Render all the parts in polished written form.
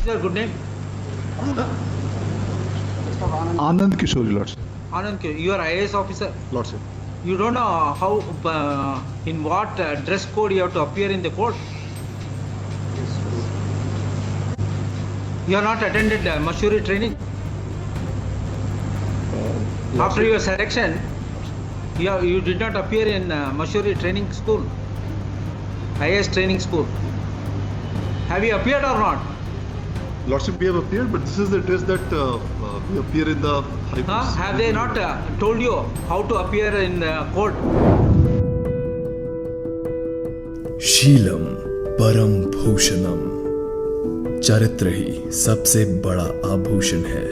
Is your good name? Anand Kishore, Lordship. Anand, you are IAS officer. Lordship. You don't know how, in what dress code you have to appear in the court. You have not attended Mashuri training. After your selection, you did not appear in Mashuri training school, IAS training school. Have you appeared or not? Lordship, we have appeared, but this is the dress that we appear in the High Court. Have they not told you how to appear in court? Sheelam परम भूषणम, चरित्र ही सबसे बड़ा आभूषण है।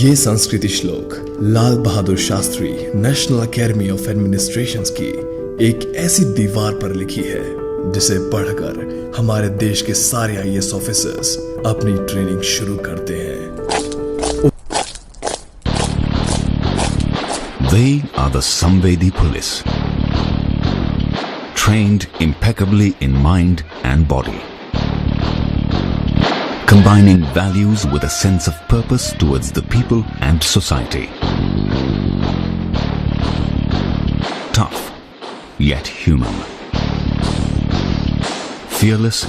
ये संस्कृति श्लोक Lal Bahadur Shastri National Academy of Administration की एक ऐसी दीवार पर लिखी है जिसे पढ़कर हमारे देश के सारे आईएएस ऑफिसर्स अपनी ट्रेनिंग शुरू करते हैं। They are the Samvedi police, trained impeccably in mind and body, combining values with a sense of purpose towards the people and society. Tough, yet human. Fearless,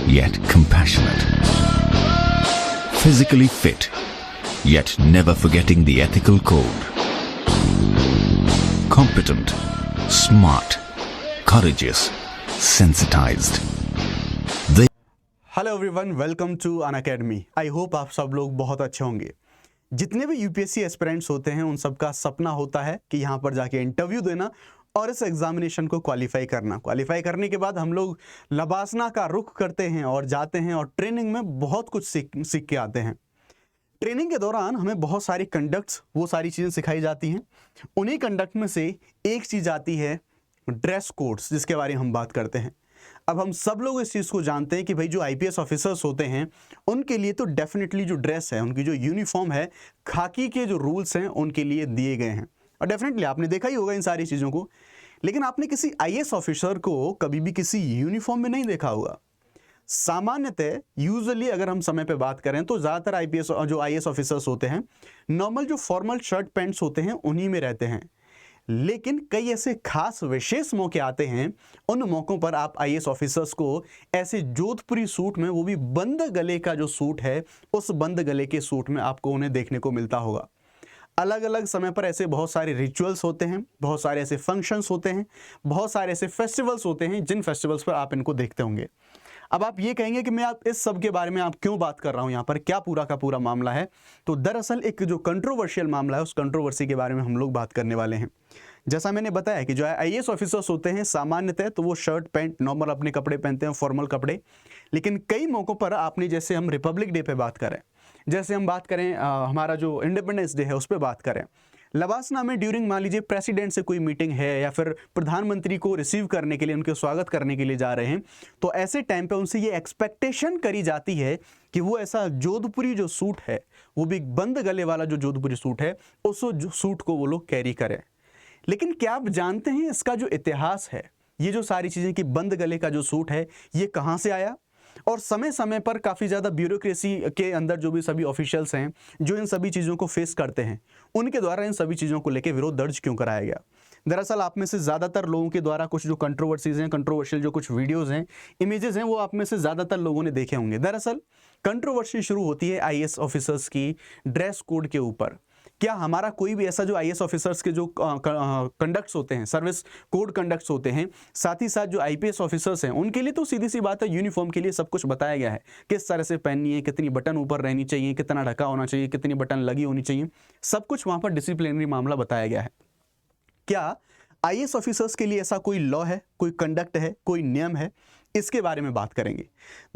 yet compassionate. Physically fit, yet never forgetting the ethical code. Competent, smart, courageous, sensitized. Hello everyone, welcome to Unacademy. I hope आप सब लोग बहुत अच्छे होंगे। जितने भी UPSC aspirants होते हैं उन सबका सपना होता है कि यहाँ पर जाके इंटरव्यू देना और इस एग्जामिनेशन को क्वालिफाई करना। क्वालिफाई करने के बाद हम लोग लबासना का रुख करते हैं और जाते हैं और ट्रेनिंग में बहुत कुछ सीख के आते हैं। ट्रेनिंग के दौरान हमें बहुत सारी कंडक्ट्स, वो सारी चीज़ें सिखाई जाती हैं। उन्हीं कंडक्ट में से एक चीज़ आती है ड्रेस कोड्स, जिसके बारे में हम बात करते हैं। अब हम सब लोग इस चीज़ को जानते हैं कि भाई जो आईपीएस ऑफिसर्स होते हैं उनके लिए तो डेफिनेटली जो ड्रेस है, उनकी जो यूनिफॉर्म है, खाकी के जो रूल्स हैं उनके लिए दिए गए हैं। और डेफिनेटली आपने देखा ही होगा इन सारी चीज़ों को, लेकिन आपने किसी आईएएस ऑफिसर को कभी भी किसी यूनिफॉर्म में नहीं देखा होगा। सामान्यतः यूजुअली अगर हम समय पे बात करें तो ज़्यादातर आईएएस ऑफिसर्स होते हैं नॉर्मल जो फॉर्मल शर्ट पैंट्स होते हैं उन्हीं में रहते हैं। लेकिन कई ऐसे खास विशेष मौके आते हैं, उन मौक़ों पर आप आईएएस ऑफिसर्स को ऐसे जोधपुरी सूट में, वो भी बंद गले का जो सूट है, उस बंद गले के सूट में आपको उन्हें देखने को मिलता होगा। अलग अलग समय पर ऐसे बहुत सारे रिचुअल्स होते हैं, बहुत सारे ऐसे फंक्शंस होते हैं, बहुत सारे ऐसे फेस्टिवल्स होते हैं जिन फेस्टिवल्स पर आप इनको देखते होंगे। अब आप ये कहेंगे कि मैं आप इस सब के बारे में आप क्यों बात कर रहा हूँ, यहाँ पर क्या पूरा का पूरा मामला है। तो दरअसल एक जो कंट्रोवर्शियल मामला है, उस कंट्रोवर्सी के बारे में हम लोग बात करने वाले हैं। जैसा मैंने बताया कि जो आईएएस ऑफिसर्स होते हैं सामान्यतः तो वो शर्ट पैंट नॉर्मल अपने कपड़े पहनते हैं, फॉर्मल कपड़े। लेकिन कई मौक़ों पर आपने, जैसे हम रिपब्लिक डे पे बात करें, जैसे हम बात करें हमारा जो इंडिपेंडेंस डे है उस पर बात करें, लबासना में ड्यूरिंग मान लीजिए प्रेसिडेंट से कोई मीटिंग है या फिर प्रधानमंत्री को रिसीव करने के लिए, उनके स्वागत करने के लिए जा रहे हैं, तो ऐसे टाइम पे उनसे ये एक्सपेक्टेशन करी जाती है कि वो ऐसा जोधपुरी जो सूट है, वो भी बंद गले वाला जो जोधपुरी सूट है, उस सूट को वो लोग कैरी करें। लेकिन क्या आप जानते हैं इसका जो इतिहास है, ये जो सारी चीज़ें कि बंद गले का जो सूट है ये कहाँ से आया? और समय समय पर काफ़ी ज़्यादा ब्यूरोक्रेसी के अंदर जो भी सभी ऑफिशियल्स हैं जो इन सभी चीज़ों को फेस करते हैं, उनके द्वारा इन सभी चीज़ों को लेकर विरोध दर्ज क्यों कराया गया? दरअसल आप में से ज़्यादातर लोगों के द्वारा कुछ जो कंट्रोवर्सीज हैं, कंट्रोवर्शियल जो कुछ वीडियोज़ हैं, इमेजेस हैं, वो आप में से ज़्यादातर लोगों ने देखे होंगे। दरअसल कंट्रोवर्सी शुरू होती है आईएएस ऑफिसर्स की ड्रेस कोड के ऊपर। क्या हमारा कोई भी ऐसा जो आईएएस ऑफिसर्स के जो कंडक्ट्स होते हैं, सर्विस कोड कंडक्ट्स होते हैं, साथ ही साथ जो आईपीएस ऑफिसर्स हैं उनके लिए तो सीधी सी बात है, यूनिफॉर्म के लिए सब कुछ बताया गया है, किस तरह से पहननी है, कितनी बटन ऊपर रहनी चाहिए, कितना ढका होना चाहिए, कितनी बटन लगी होनी चाहिए, सब कुछ वहाँ पर डिसिप्लिनरी मामला बताया गया है। क्या आईएएस ऑफिसर्स के लिए ऐसा कोई लॉ है, कोई कंडक्ट है, कोई नियम है? इसके बारे में बात करेंगे।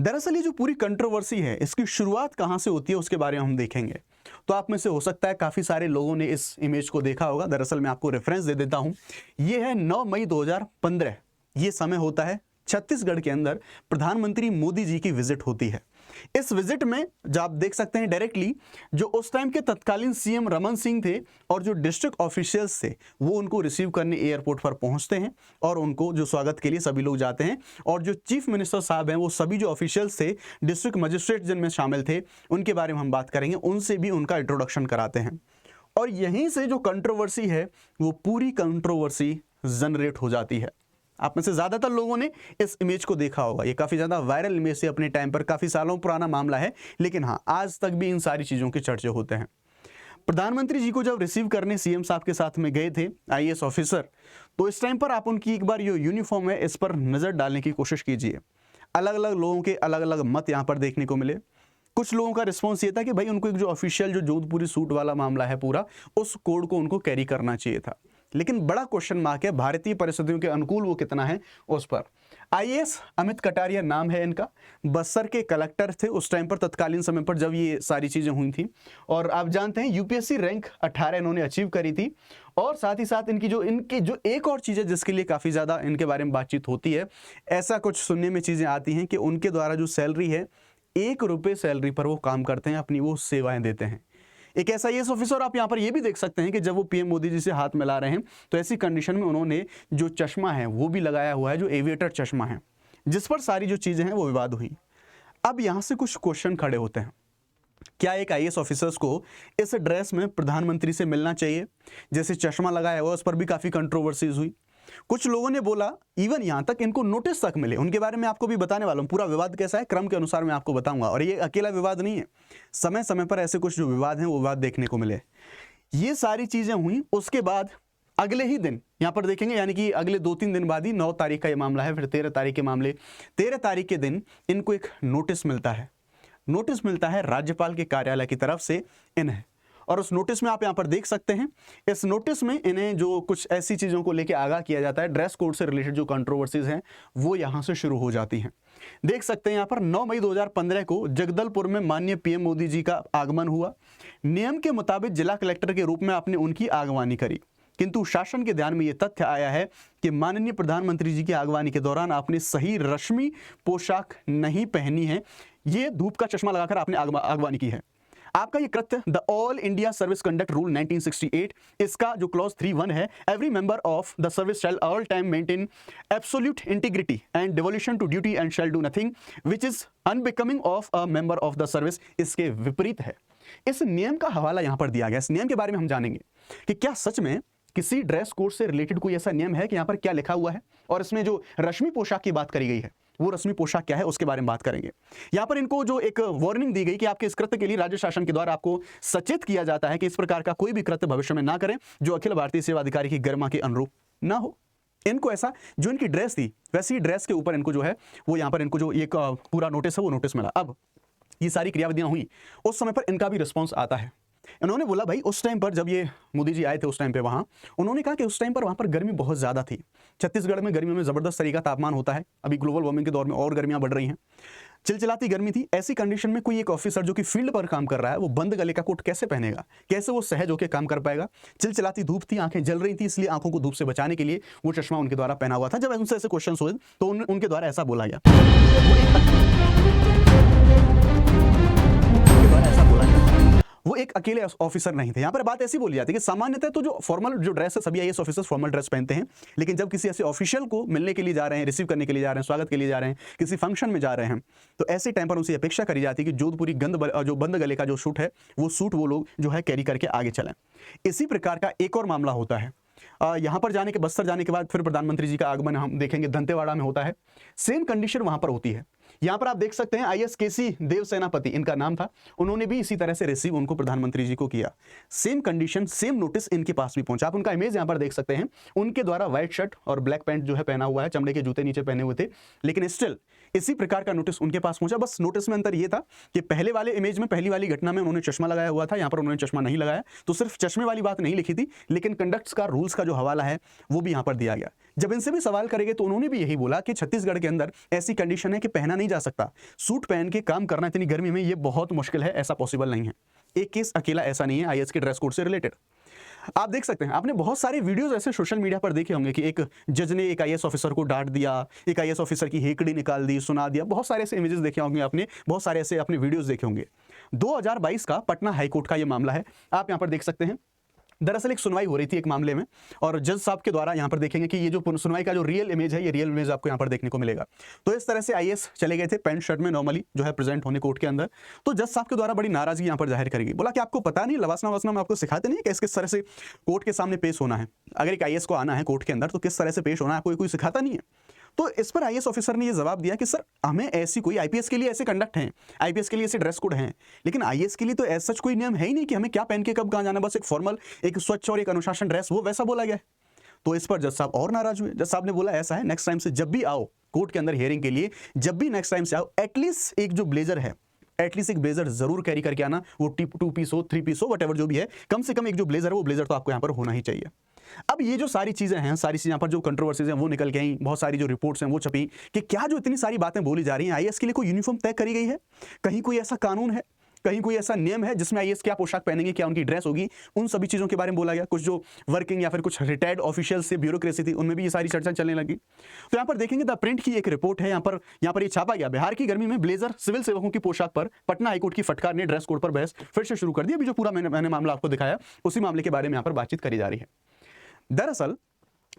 दरअसल ये जो पूरी कंट्रोवर्सी है इसकी शुरुआत कहाँ से होती है उसके बारे में हम देखेंगे। तो आप में से हो सकता है काफ़ी सारे लोगों ने इस इमेज को देखा होगा। दरअसल मैं आपको रेफरेंस दे देता हूँ। ये है 9 मई 2015। ये समय होता है छत्तीसगढ़ के अंदर प्रधानमंत्री मोदी जी की विजिट होती है। इस विजिट में जो आप देख सकते हैं डायरेक्टली जो उस टाइम के तत्कालीन सीएम रमन सिंह थे और जो डिस्ट्रिक्ट ऑफिशियल्स थे वो उनको रिसीव करने एयरपोर्ट पर पहुंचते हैं और उनको जो स्वागत के लिए सभी लोग जाते हैं और जो चीफ मिनिस्टर साहब हैं वो सभी जो ऑफिशियल्स थे डिस्ट्रिक्ट मजिस्ट्रेट जिनमें शामिल थे उनके बारे में हम बात करेंगे, उनसे भी उनका इंट्रोडक्शन कराते हैं। और यहीं से जो कंट्रोवर्सी है वो पूरी कंट्रोवर्सी जनरेट हो जाती है। आप में से ज्यादातर लोगों ने इस इमेज को देखा होगा, ये काफी ज्यादा वायरल इमेज से अपने टाइम पर, काफी सालों पुराना मामला है, लेकिन हाँ आज तक भी इन सारी चीजों के चर्चे होते हैं। प्रधानमंत्री जी को जब रिसीव करने सीएम साहब के साथ में गए थे आईएएस ऑफिसर, तो इस टाइम पर आप उनकी एक बार जो यूनिफॉर्म है इस पर नजर डालने की कोशिश कीजिए। अलग अलग लोगों के अलग अलग मत यहाँ पर देखने को मिले। कुछ लोगों का रिस्पॉन्स ये था कि भाई उनको एक जो ऑफिशियल जो जोधपुरी सूट वाला मामला है पूरा, उस कोड को उनको कैरी करना चाहिए था। लेकिन बड़ा क्वेश्चन मार्क है भारतीय परिस्थितियों के अनुकूल वो कितना है उस पर। आईएएस अमित कटारिया नाम है इनका, बस्तर के कलेक्टर थे उस टाइम पर, तत्कालीन समय पर जब ये सारी चीजें हुई थी। और आप जानते हैं यूपीएससी रैंक 18 इन्होंने अचीव करी थी। और साथ ही साथ इनकी जो एक और चीज है जिसके लिए काफी ज्यादा इनके बारे में बातचीत होती है, ऐसा कुछ सुनने में चीजें आती हैं कि उनके द्वारा जो सैलरी है 1 रुपये सैलरी पर वो काम करते हैं, अपनी वो सेवाएं देते हैं। एक ऐसा आईएएस ऑफिसर आप यहाँ पर ये भी देख सकते हैं कि जब वो पीएम मोदी जी से हाथ मिला रहे हैं तो ऐसी कंडीशन में उन्होंने जो चश्मा है वो भी लगाया हुआ है, जो एविएटर चश्मा है, जिस पर सारी जो चीजें हैं वो विवाद हुई। अब यहाँ से कुछ क्वेश्चन खड़े होते हैं, क्या एक आईएएस ऑफिसर्स को इस ड्रेस में प्रधानमंत्री से मिलना चाहिए? जैसे चश्मा लगाया हुआ उस पर भी काफी कंट्रोवर्सीज हुई। कुछ लोगों ने बोला इवन यहां तक इनको नोटिस तक मिले, उनके बारे में आपको भी बताने वाला हूं। पूरा विवाद कैसा है क्रम के अनुसार मैं आपको बताऊंगा, और ये अकेला विवाद नहीं है, समय समय पर ऐसे कुछ जो विवाद हैं वो विवाद देखने को मिले। ये सारी चीजें हुई, उसके बाद अगले ही दिन यहां पर देखेंगे, यानी कि अगले 2-3 दिन बाद ही 9 तारीख का ये मामला है, फिर 13 तारीख के मामले। 13 तारीख के दिन इनको एक नोटिस मिलता है, नोटिस मिलता है राज्यपाल के कार्यालय की तरफ से इन्हें। और उस नोटिस में आप यहां पर देख सकते हैं, इस नोटिस में इन्हें जो कुछ ऐसी चीजों को लेकर आगाह किया जाता है, ड्रेस कोड से रिलेटेड जो कंट्रोवर्सीज हैं वो यहां से शुरू हो जाती हैं। देख सकते हैं यहां पर 9 मई 2015 को जगदलपुर में माननीय पीएम मोदी जी का आगमन हुआ। नियम के मुताबिक जिला कलेक्टर के रूप में आपने उनकी आगवानी करी, किंतु शासन के ध्यान में यह तथ्य आया है कि माननीय प्रधानमंत्री जी की आगवानी के दौरान आपने सही रश्मि पोशाक नहीं पहनी है, ये धूप का चश्मा लगाकर आपने आगवानी की है। आपका ये कृत्य the all India service conduct rule 1968, इसका जो क्लॉज 3(1) है, every member of the service shall all time maintain absolute integrity and devolution to duty and shall do nothing which is unbecoming of a member of the service, इसके विपरीत है। इस नियम का हवाला यहां पर दिया गया। इस नियम के बारे में हम जानेंगे कि क्या सच में किसी ड्रेस कोड से रिलेटेड कोई ऐसा नियम है कि यहाँ पर क्या लिखा हुआ है, और इसमें जो रश्मि पोशाक की बात करी गई है वो रश्मि पोशाक क्या है उसके बारे में बात करेंगे। यहाँ पर इनको जो एक वार्निंग दी गई कि आपके इस कृत्य के लिए राज्य शासन के द्वारा आपको सचेत किया जाता है कि इस प्रकार का कोई भी कृत्य भविष्य में ना करें जो अखिल भारतीय सेवा अधिकारी की गरिमा के अनुरूप ना हो। इनको ऐसा जो इनकी ड्रेस थी वैसी ड्रेस के ऊपर इनको जो है वो यहाँ पर इनको जो एक पूरा नोटिस है वो नोटिस मिला। अब ये सारी क्रियाविधियां हुई, उस समय पर इनका भी रिस्पॉन्स आता है। इन्होंने बोला भाई उस टाइम पर जब ये मोदी जी आए थे उस टाइम पे वहाँ, उन्होंने कहा कि उस टाइम पर वहाँ पर गर्मी बहुत ज़्यादा थी। छत्तीसगढ़ में गर्मी में ज़बरदस्त तरीका तापमान होता है, अभी ग्लोबल वार्मिंग के दौर में और गर्मियाँ बढ़ रही हैं, चिलचिलाती गर्मी थी। ऐसी कंडीशन में कोई एक ऑफिसर जो कि फील्ड पर काम कर रहा है वो बंद गले का कोट कैसे पहनेगा, कैसे वो सहज होकर काम कर पाएगा। चिलचिलाती धूप थी, आंखें जल रही थी, इसलिए आंखों को धूप से बचाने के लिए वो चश्मा उनके द्वारा पहना हुआ था। जब उनसे ऐसे क्वेश्चन हुए तो उनके द्वारा ऐसा बोला गया, वो एक अकेले ऑफिसर नहीं थे। यहाँ पर बात ऐसी बोली जाती है कि सामान्यतः तो जो फॉर्मल जो ड्रेस है सभी आईएएस ऑफिसर्स फॉर्मल ड्रेस पहनते हैं, लेकिन जब किसी ऐसे ऑफिशियल को मिलने के लिए जा रहे हैं, रिसीव करने के लिए जा रहे हैं, स्वागत के लिए जा रहे हैं, किसी फंक्शन में जा रहे हैं, तो ऐसे टाइम पर उनसे अपेक्षा करी जाती है कि जोधपुरी जो बंद गले का जो सूट है वो सूट वो लोग जो है कैरी करके आगे चलें। इसी प्रकार का एक और मामला होता है। यहाँ पर जाने के बस्तर जाने के बाद फिर प्रधानमंत्री जी का आगमन हम देखेंगे दंतेवाड़ा में होता है। सेम कंडीशन वहां पर होती है। यहाँ पर आप देख सकते हैं आईएएस केसी देव सेनापति इनका नाम था, उन्होंने भी इसी तरह से रिसीव उनको प्रधानमंत्री जी को किया। सेम कंडीशन सेम नोटिस इनके पास भी पहुंचा। आप उनका इमेज यहाँ पर देख सकते हैं, उनके द्वारा व्हाइट शर्ट और ब्लैक पैंट जो है पहना हुआ है, चमड़े के जूते नीचे पहने हुए थे, लेकिन स्टिल इसी प्रकार का नोटिस उनके पास पहुंचा। बस नोटिस में अंतर यह था कि पहले वाले इमेज में पहली वाली घटना में उन्होंने चश्मा लगाया हुआ था, यहाँ पर उन्होंने चश्मा नहीं लगाया, तो सिर्फ चश्मे वाली बात नहीं लिखी थी, लेकिन कंडक्ट्स का रूल्स का जो हवाला है वो भी यहाँ पर दिया गया। जब इनसे भी सवाल करेंगे तो उन्होंने भी यही बोला कि छत्तीसगढ़ के अंदर ऐसी कंडीशन है कि पहना नहीं जा सकता, सूट पहन के काम करना इतनी गर्मी में ये बहुत मुश्किल है, ऐसा पॉसिबल नहीं है। एक केस अकेला ऐसा नहीं है आईएएस के ड्रेस कोड से रिलेटेड। आप देख सकते हैं, आपने बहुत सारे वीडियोस ऐसे सोशल मीडिया पर देखे होंगे कि एक जज ने एक आईएएस ऑफिसर को डांट दिया, एक आईएएस ऑफिसर की हेकड़ी निकाल दी, सुना दिया। बहुत सारे ऐसे इमेजेस देखे होंगे आपने, बहुत सारे ऐसे अपने वीडियोस देखे होंगे। 2022 का पटना हाईकोर्ट का ये मामला है, आप यहाँ पर देख सकते हैं। दरअसल एक सुनवाई हो रही थी एक मामले में, और जज साहब के द्वारा यहाँ पर देखेंगे कि ये जो सुनवाई का जो रियल इमेज है, ये रियल इमेज आपको यहाँ पर देखने को मिलेगा। तो इस तरह से आईएएस चले गए थे पैंट शर्ट में नॉर्मली जो है प्रेजेंट होने कोर्ट के अंदर। तो जज साहब के द्वारा बड़ी नाराजगी यहाँ पर जाहिर करेगी, बोला कि आपको पता नहीं, लवासना वसना में आपको सिखाते नहीं कि किस तरह से कोर्ट के सामने पेश होना है। अगर एक आईएएस को आना है कोर्ट के अंदर तो किस तरह से पेश होना है आपको कोई सिखाता नहीं है। तो इस पर आईएएस ऑफिसर ने ये जवाब दिया कि सर हमें ऐसी कोई, आईपीएस के लिए ऐसे कंडक्ट हैं, आईपीएस के लिए ऐसे ड्रेस कोड हैं, लेकिन आईएएस के लिए तो ऐसा कोई नियम है ही नहीं कि हमें क्या पहन के कब कहाँ जाना, बस एक फॉर्मल, एक स्वच्छ और एक अनुशासन ड्रेस, वो वैसा बोला गया है। तो इस पर जज साहब और नाराज हुए। जज साहब ने बोला ऐसा है, नेक्स्ट टाइम से जब भी आओ कोर्ट के अंदर हियरिंग के लिए, जब भी नेक्स्ट टाइम से आओ, एटलीस्ट एक जो ब्लेजर है, एटलीस्ट एक ब्लेजर जरूर कैरी करके आना, वो 2 पीस हो 3 पीस हो वट एवर जो भी है, कम से कम एक जो ब्लेजर है वो ब्लेजर तो आपको यहाँ पर होना ही चाहिए। अब ये जो सारी चीजें हैं, सारी चीजें यहाँ पर जो कंट्रोवर्सीज हैं वो निकल के आई, बहुत सारी जो रिपोर्ट्स हैं वो छपी कि क्या जो इतनी सारी बातें बोली जा रही हैं, आईएएस के लिए कोई यूनिफॉर्म तय करी गई है, कहीं कोई ऐसा कानून है, कहीं कोई ऐसा नियम है जिसमें आईएएस क्या पोशाक पहनेंगे, क्या उनकी ड्रेस होगी, उन सभी चीजों के बारे में बोला गया। कुछ जो वर्किंग या फिर कुछ रिटायर्ड ऑफिशियल से ब्यूरोक्रेसी थी उनमें भी ये सारी चर्चा चलने लगी। तो यहाँ पर देखेंगे द प्रिंट की एक रिपोर्ट है, यहाँ पर ये छापा गया, बिहार की गर्मी में ब्लेजर सिविल सेवकों की पोशाक पर पटना हाईकोर्ट की फटकार ने ड्रेस कोड पर बहस फिर से शुरू कर दी। अभी जो पूरा मैंने मामला आपको दिखाया उसी मामले के बारे में यहाँ पर बातचीत करी जा रही है। दरअसल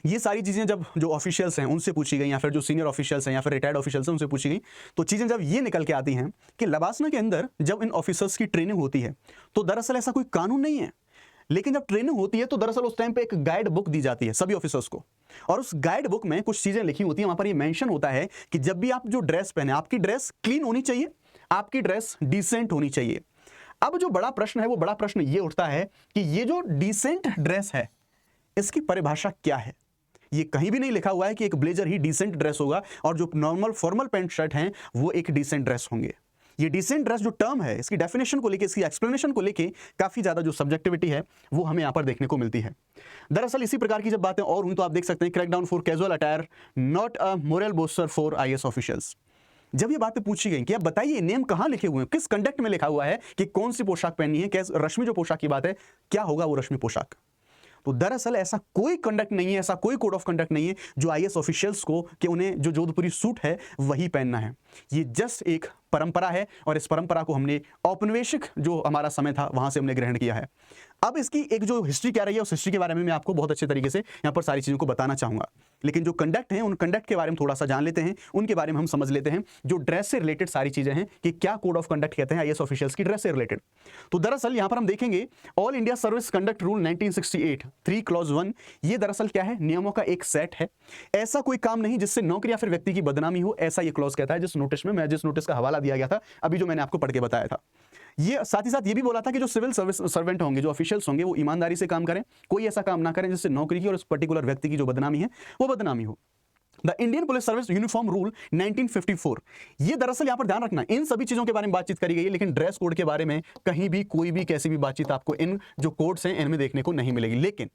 ये सारी चीज़ें जब जो ऑफिशियल्स हैं उनसे पूछी गई, या फिर जो सीनियर ऑफिशियल्स हैं या फिर रिटायर्ड ऑफिशियल्स हैं उनसे पूछी गई, तो चीज़ें जब ये निकल के आती हैं कि लवासना के अंदर जब इन ऑफिसर्स की ट्रेनिंग होती है तो दरअसल ऐसा कोई कानून नहीं है, लेकिन जब ट्रेनिंग होती है तो दरअसल उस टाइम पे एक गाइड बुक दी जाती है सभी ऑफिसर्स को, और उस गाइड बुक में कुछ चीज़ें लिखी होती हैं। वहाँ पर ये मेंशन होता है कि जब भी आप जो ड्रेस पहने, आपकी ड्रेस क्लीन होनी चाहिए, आपकी ड्रेस डिसेंट होनी चाहिए। अब जो बड़ा प्रश्न है वो बड़ा प्रश्न ये उठता है कि ये जो डिसेंट ड्रेस है इसकी परिभाषा क्या है। ये कहीं भी नहीं लिखा हुआ है कि एक ब्लेजर ही डिसेंट ड्रेस होगा और जो नॉर्मल फॉर्मल पैंट शर्ट हैं वो एक डिसेंट ड्रेस होंगे। ये डिसेंट ड्रेस जो टर्म है, इसकी डेफिनेशन को लेके, इसकी एक्सप्लेनेशन को लेके काफी ज्यादा जो सब्जेक्टिविटी है वो हमें यहाँ पर देखने को मिलती है। दरअसल इसी प्रकार की जब बातें और हुई तो आप देख सकते हैं crackdown for casual attire not a moral booster for IAS officials. जब ये बातें पूछी गई कि अब बताइए नेम कहाँ लिखे हुए हैं, किस कंडक्ट में लिखा हुआ है कि कौन सी पोशाक पहननी है, कैसे रश्मि जो पोशाक की बात है क्या होगा वो रश्मि पोशाक। तो दरअसल ऐसा कोई कंडक्ट नहीं है, ऐसा कोई कोड ऑफ कंडक्ट नहीं है जो आईएएस ऑफिशियल्स को कि उन्हें जो जोधपुरी सूट है वही पहनना है। ये जस्ट एक परंपरा है और इस परंपरा को हमने औपनिवेशिक जो हमारा समय था वहां से हमने ग्रहण किया है। अब इसकी एक जो हिस्ट्री क्या रही है उस हिस्ट्री के बारे में मैं आपको बहुत अच्छे तरीके से यहाँ पर सारी चीज़ों को बताना चाहूँगा, लेकिन जो कंडक्ट हैं उन कंडक्ट के बारे में थोड़ा सा जान लेते हैं, उनके बारे में हम समझ लेते हैं जो ड्रेस से रिलेटेड सारी चीज़ें हैं कि क्या कोड ऑफ कंडक्ट कहते हैं आईएएस ऑफिशियल्स की ड्रेस से रिलेटेड। तो दरअसल यहाँ पर हम देखेंगे all India service conduct rule 1968 3 clause 1, ये दरअसल क्या है, नियमों का एक सेट है। ऐसा कोई काम नहीं जिससे नौकरी या फिर व्यक्ति की बदनामी हो, ऐसा ये क्लॉज कहता है जिस नोटिस का हवाला दिया गया था अभी जो मैंने आपको पढ़ के बताया था। ये साथ ही साथ ये भी बोला था कि जो सिविल सर्विस सर्वेंट होंगे, जो ऑफिशियल्स होंगे, वो ईमानदारी से काम करें, कोई ऐसा काम ना करें जिससे नौकरी की और उस पर्टिकुलर व्यक्ति की जो बदनामी है वो बदनामी हो। The Indian police service uniform rule 1954, ये दरअसल यहाँ पर ध्यान रखना इन सभी चीजों के बारे में बातचीत करी गई है, लेकिन ड्रेस कोड के बारे में कहीं भी कोई भी कैसी भी बातचीत आपको इन जो कोड्स हैं इनमें देखने को नहीं मिलेगी। लेकिन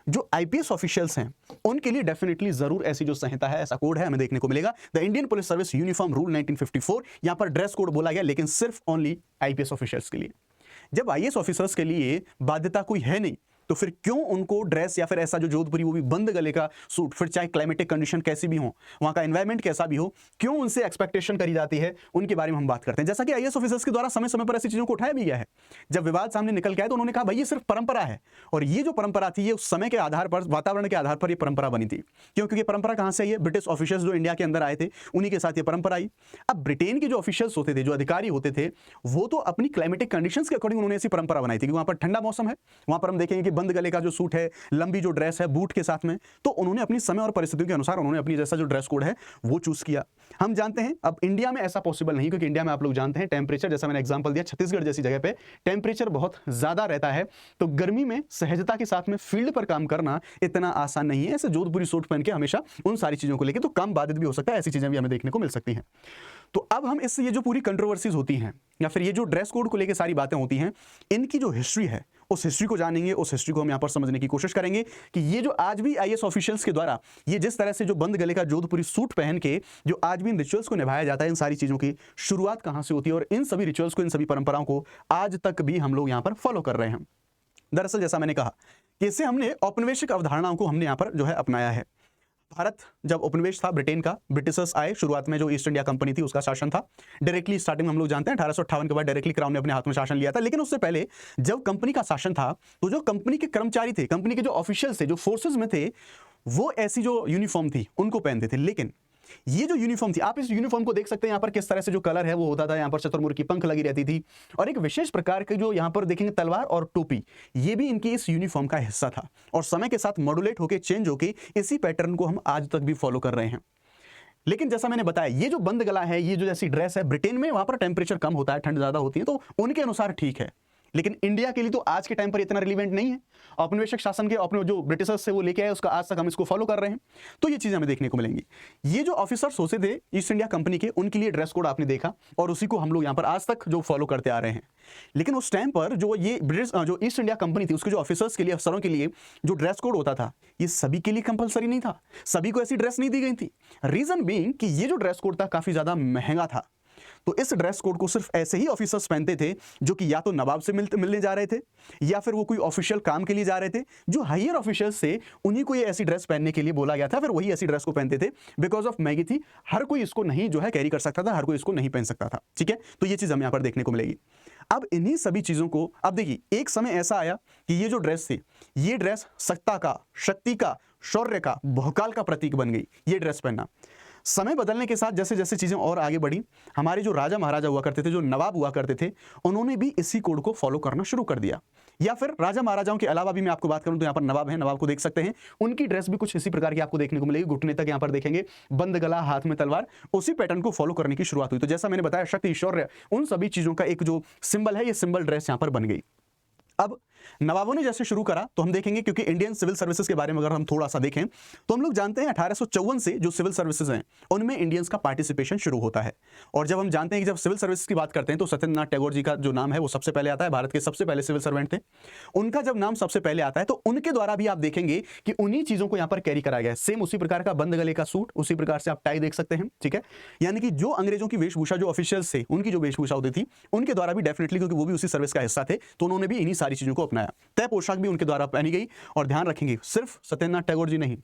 जो आईपीएस ऑफिशियल्स हैं उनके लिए डेफिनेटली जरूर ऐसी जो संहिता है, ऐसा कोड है, हमें देखने को मिलेगा। The Indian police service uniform rule 1954, यहाँ पर ड्रेस कोड बोला गया लेकिन सिर्फ ओनली आईपीएस ऑफिशियल्स के लिए। जब आईएएस ऑफिसर्स के लिए बाध्यता कोई है नहीं तो फिर क्यों उनको ड्रेस या फिर ऐसा जो जोधपुरी वो भी बंद गले का सूट, फिर चाहे क्लाइमेटिक कंडीशन कैसी भी हो, वहां का एनवायरमेंट कैसा भी हो, क्यों उनसे एक्सपेक्टेशन करी जाती है, उनके बारे में हम बात करते हैं। जैसा कि आईएएस ऑफिसर्स के द्वारा समय समय पर ऐसी चीजों को उठाया भी गया है। जब विवाद सामने निकल के आया तो उन्होंने कहा भाई ये सिर्फ परंपरा है, और ये जो परंपरा थी ये उस समय के आधार पर, वातावरण के आधार पर ये परंपरा बनी थी। क्योंकि ये परंपरा कहां से आई है, ब्रिटिश ऑफिशियल्स जो इंडिया के अंदर आए थे उन्हीं के साथ ये परंपरा आई। अब ब्रिटेन के जो ऑफिशियल्स होते थे, जो अधिकारी होते थे, वो तो अपनी क्लाइमेटिक कंडीशंस के अकॉर्डिंग उन्होंने ऐसी परंपरा बनाई थी कि वहां पर ठंडा मौसम है, वहां पर हम देखेंगे कि बंद गले का जो सूट है, लंबी जो ड्रेस है बूट के साथ में, तो उन्होंने अपनी समय और परिस्थितियों के अनुसार उन्होंने अपनी जैसा जो ड्रेस कोड है वो चूज किया। हम जानते हैं अब इंडिया में ऐसा पॉसिबल नहीं, क्योंकि इंडिया में आप लोग जानते हैं टेम्परेचर, जैसा मैंने एग्जांपल दिया, छत्तीसगढ़ जैसी जगह पे टेम्परेचर बहुत ज्यादा रहता है, तो गर्मी में सहजता के साथ में फील्ड पर काम करना इतना आसान नहीं है। ऐसे जोधपुरी सूट पहन के हमेशा उन सारी चीजों को लेकर तो काम बाधित भी हो सकता है, ऐसी चीजें भी हमें देखने को मिल सकती हैं। तो अब हम इससे ये जो पूरी कंट्रोवर्सीज होती हैं या फिर ये जो ड्रेस कोड को लेकर सारी बातें होती हैं, इनकी जो हिस्ट्री है उस हिस्ट्री को जानेंगे, उस हिस्ट्री को हम यहाँ पर समझने की कोशिश करेंगे कि ये जो आज भी आईएएस ऑफिशियल्स के द्वारा ये जिस तरह से जो बंद गले का जोधपुरी सूट पहन के जो आज भी इन रिचुअल्स को निभाया जाता है, इन सारी चीजों की शुरुआत कहाँ से होती है और इन सभी रिचुअल्स को, इन सभी परंपराओं को आज तक भी हम लोग यहाँ पर फॉलो कर रहे हैं। दरअसल जैसा मैंने कहा कि इससे हमने औपनिवेशिक अवधारणाओं को हमने यहाँ पर जो है अपनाया है। भारत जब उपनिवेश था ब्रिटेन का, ब्रिटिशर्स आए, शुरुआत में जो ईस्ट इंडिया कंपनी थी उसका शासन था। डायरेक्टली स्टार्टिंग में हम लोग जानते हैं 1858 के बाद डायरेक्टली क्राउन ने अपने हाथ में शासन लिया था। लेकिन उससे पहले जब कंपनी का शासन था तो जो कंपनी के कर्मचारी थे, कंपनी के जो ऑफिशियल्स थे, जो फोर्सेज में थे, वो ऐसी जो यूनिफॉर्म थी उनको पहनते थे। लेकिन ये जो यूनिफॉर्म थी, आप इस यूनिफॉर्म को देख सकते हैं यहाँ पर किस तरह से जो कलर है वो होता था। यहाँ पर चतुर्मुर्ग की पंख लगी रहती थी और एक विशेष प्रकार के जो यहाँ पर देखेंगे तलवार और टोपी, ये भी इनकी इस यूनिफॉर्म का हिस्सा था और समय के साथ मॉड्यूलेट होकर चेंज होकर इसी पैटर्न को हम आज तक भी फॉलो कर रहे हैं। लेकिन जैसा मैंने बताया, ये जो बंद गला है, ये जो जैसी ड्रेस है, ब्रिटेन में वहां पर टेम्परेचर कम होता है, ठंड ज्यादा होती है, तो उनके अनुसार ठीक है। लेकिन इंडिया के लिए तो आज के टाइम पर इतना रिलीवेंट नहीं है। औपनिवेशिक शासन के अपने जो ब्रिटिशर्स से वो लेके आए उसका आज तक हम इसको फॉलो कर रहे हैं, तो ये चीजें हमें देखने को मिलेंगी। ये जो ऑफिसर्स होते थे ईस्ट इंडिया कंपनी के, उनके लिए ड्रेस कोड आपने देखा और उसी को हम लोग यहाँ पर आज तक जो फॉलो करते आ रहे हैं। लेकिन उस टाइम पर जो ये ब्रिटिश जो ईस्ट इंडिया कंपनी थी, उसके जो ऑफिसर्स के लिए, अफसरों के लिए जो ड्रेस कोड होता था, ये सभी के लिए कंपलसरी नहीं था, सभी को ऐसी ड्रेस नहीं दी गई थी। रीजन बीइंग कि ये जो ड्रेस कोड था काफी ज्यादा महंगा था, तो इस ड्रेस कोड को सिर्फ ऐसे ही ऑफिसर्स पहनते थे जो कि या तो नवाब से मिलने जा रहे थे या फिर वो कोई ऑफिशियल काम के लिए जा रहे थे। जो हायर ऑफिशियल्स थे उन्हीं को ये ऐसी ड्रेस पहनने के लिए बोला गया था, फिर वही ऐसी ड्रेस को पहनते थे। बिकॉज ऑफ महंगी थी, हर कोई इसको नहीं जो है कैरी कर सकता था, हर कोई इसको नहीं पहन सकता था। ठीक है, तो ये चीज हमें यहाँ पर देखने को मिलेगी। अब इन्हीं सभी चीजों को, अब देखिए, एक समय ऐसा आया कि ये जो ड्रेस थी, ये ड्रेस सत्ता का, शक्ति का, शौर्य का, बहुकाल का प्रतीक बन गई ये ड्रेस पहनना। समय बदलने के साथ जैसे जैसे चीजें और आगे बढ़ी, हमारे जो राजा महाराजा हुआ करते थे, जो नवाब हुआ करते थे, उन्होंने भी इसी कोड को फॉलो करना शुरू कर दिया। या फिर राजा महाराजाओं के अलावा भी मैं आपको बात करूं तो यहाँ पर नवाब हैं, नवाब को देख सकते हैं, उनकी ड्रेस भी कुछ इसी प्रकार की आपको देखने को मिलेगी। घुटने तक यहाँ पर देखेंगे बंद गला, हाथ में तलवार, उसी पैटर्न को फॉलो करने की शुरुआत हुई। तो जैसा मैंने बताया, शक्ति, शौर्य, उन सभी चीजों का एक जो सिंबल है, ये सिंबल ड्रेस यहाँ पर बन गई। अब नवाबों ने जैसे शुरू करा तो हम देखेंगे, क्योंकि इंडियन सिविल सर्विसेज के बारे में अगर हम थोड़ा सा देखें तो हम लोग जानते हैं 1854 से जो सिविल सर्विसेज हैं उनमें इंडियंस का पार्टिसिपेशन शुरू होता है। और जब हम जानते हैं कि जब सिविल सर्विस की बात करते हैं तो सत्येंद्रनाथ टैगोर जी का जो नाम है वो सबसे पहले आता है। भारत के सबसे पहले सिविल सर्वेंट थे, उनका जब नाम सबसे पहले आता है तो उनके द्वारा भी आप देखेंगे कि उन्हीं चीजों को यहाँ पर कैरी कराया गया है। सेम उसी प्रकार का बंद गले का सूट, उसी प्रकार से आप टाई देख सकते हैं। ठीक है, यानी कि जो अंग्रेजों की वेशभूषा, जो ऑफिशियल्स थे उनकी जो वेशभूषा होती थी, उनके द्वारा भी डेफिनेटली, क्योंकि वो भी उसी सर्विस का हिस्सा थे, तो उन्होंने भी इन्हीं सारी चीजों को अपनाया। तय पोशाक भी उनके द्वारा पहनी गई। और ध्यान रखेंगे, सिर्फ सत्येंद्रनाथ टैगोर जी नहीं,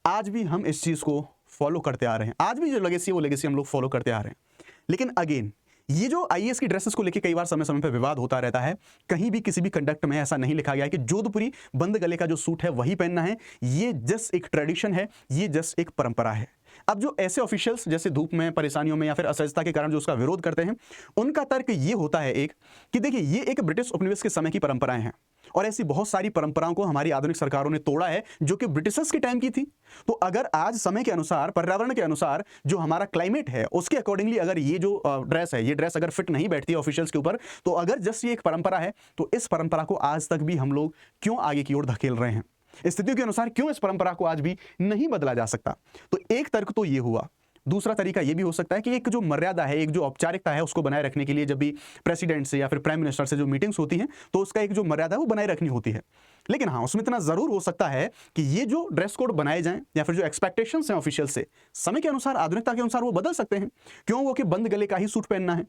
आज भी हम इस चीज को फॉलो करते आ रहे हैं। आज भी जो लेगेसी है वो लेगेसी हम लोग फॉलो करते आ रहे हैं। लेकिन अगेन, ये जो आईएएस की ड्रेसेस को लेकर कई बार समय समय पर विवाद होता रहता है। कहीं भी किसी भी कंडक्ट में ऐसा नहीं लिखा गया है कि जोधपुरी बंद गले का जो सूट है वही पहनना है। ये जस्ट एक ट्रेडिशन है, ये जस्ट एक परंपरा है। अब जो ऐसे ऑफिशियल्स जैसे धूप में, परेशानियों में या फिर असहजता के कारण जो उसका विरोध करते हैं, उनका तर्क ये होता है एक कि देखिए, ये एक ब्रिटिश उपनिवेश के समय की परंपराएं हैं और ऐसी बहुत सारी परंपराओं को हमारी आधुनिक सरकारों ने तोड़ा है जो कि ब्रिटिशर्स के टाइम की थी। तो अगर आज समय के अनुसार, पर्यावरण के अनुसार जो हमारा क्लाइमेट है उसके अकॉर्डिंगली अगर ये जो ड्रेस है, ये ड्रेस अगर फिट नहीं बैठती है ऑफिशियल्स के ऊपर, तो अगर जस्ट ये एक परंपरा है तो इस परंपरा को आज तक भी हम लोग क्यों आगे की ओर धकेल रहे हैं? स्थितियों के अनुसार क्यों इस परंपरा को आज भी नहीं बदला जा सकता? तो एक तर्क तो ये हुआ। दूसरा तरीका ये भी हो सकता है कि एक जो मर्यादा है, एक जो औपचारिकता है, उसको बनाए रखने के लिए जब भी प्रेसिडेंट से या फिर प्राइम मिनिस्टर से जो मीटिंग्स होती हैं तो उसका एक जो मर्यादा है वो बनाए रखनी होती है। लेकिन हाँ, उसमें इतना जरूर हो सकता है कि ये जो ड्रेस कोड बनाए जाएं या फिर जो एक्सपेक्टेशंस हैं ऑफिशियल से, समय के अनुसार, आधुनिकता के अनुसार वो बदल सकते हैं। क्यों वो कि बंद गले का ही सूट पहनना है?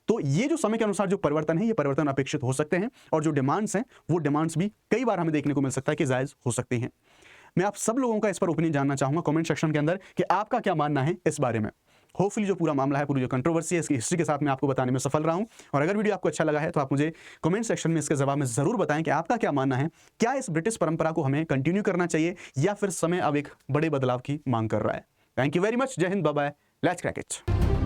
तो ये जो समय के अनुसार जो परिवर्तन है, ये परिवर्तन अपेक्षित हो सकते हैं और जो डिमांड्स हैं वो डिमांड्स भी कई बार हमें देखने को मिल सकता है कि जायज हो सकती हैं। मैं आप सब लोगों का इस पर ओपिनियन जानना चाहूंगा कमेंट सेक्शन के अंदर कि आपका क्या मानना है इस बारे में। होपफुली जो पूरा मामला है, पूरी जो कंट्रोवर्सी है, इसकी हिस्ट्री के साथ मैं आपको बताने में सफल रहा हूं। और अगर वीडियो आपको अच्छा लगा है तो आप मुझे कमेंट सेक्शन में इसके जवाब में जरूर बताएं कि आपका क्या मानना है। क्या इस ब्रिटिश परंपरा को हमें कंटिन्यू करना चाहिए या फिर समय अब एक बड़े बदलाव की मांग कर रहा है? Thank you very much. जय हिंद, bye bye, let's crack it.